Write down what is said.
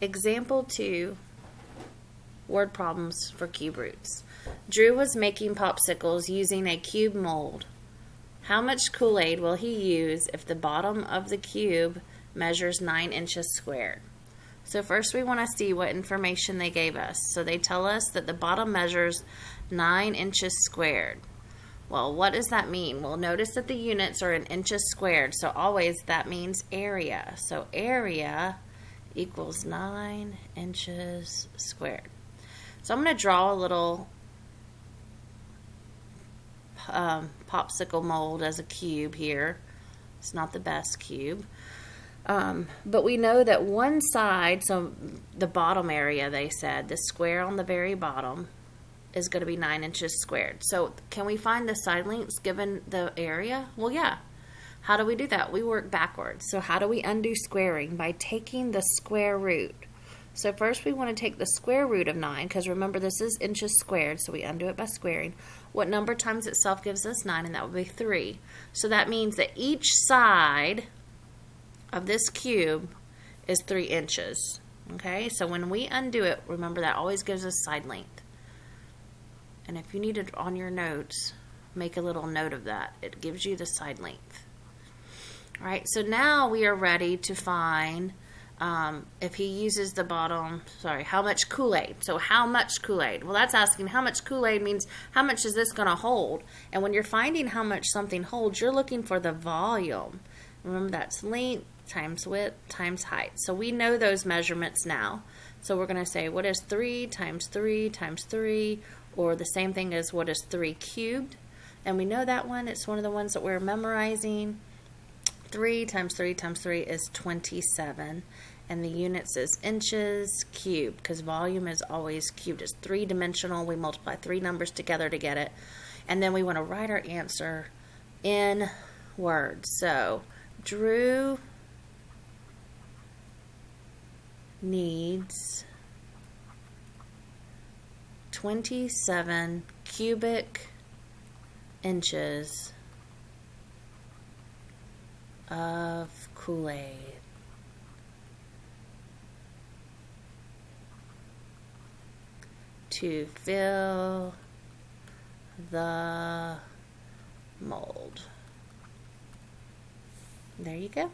Example 2, word problems for cube roots. Drew was making popsicles using a cube mold. How much Kool-Aid will he use if the bottom of the cube measures 9 inches squared? So first we want to see what information they gave us. So they tell us that the bottom measures 9 inches squared. Well, what does that mean? Well, notice that the units are in inches squared, so always that means area. So area equals 9 inches squared. So I'm going to draw a little popsicle mold as a cube here. It's not the best cube. But we know that one side, so the bottom area, they said, the square on the very bottom, is going to be 9 inches squared. So can we find the side lengths given the area? Well, yeah. How do we do that? We work backwards. So how do we undo squaring? By taking the square root. So first we want to take the square root of 9, because remember this is inches squared, so we undo it by squaring. What number times itself gives us 9, and that would be 3. So that means that each side of this cube is 3 inches. Okay, so when we undo it, remember that always gives us side length. And if you need it on your notes, make a little note of that. It gives you the side length. All right, so now we are ready to find if he uses the bottom, how much Kool-Aid. So how much Kool-Aid? Well, that's asking how much Kool-Aid means how much is this going to hold? And when you're finding how much something holds, you're looking for the volume. Remember, that's length times width times height. So we know those measurements now. So we're going to say, what is 3 times 3 times 3? Or the same thing as what is 3 cubed? And we know that one. It's one of the ones that we're memorizing. 3 times 3 times 3 is 27. And the units is inches cubed, because volume is always cubed. It's 3-dimensional. We multiply 3 numbers together to get it. And then we want to write our answer in words. So Drew needs 27 cubic inches of Kool-Aid. To fill the mold. There you go.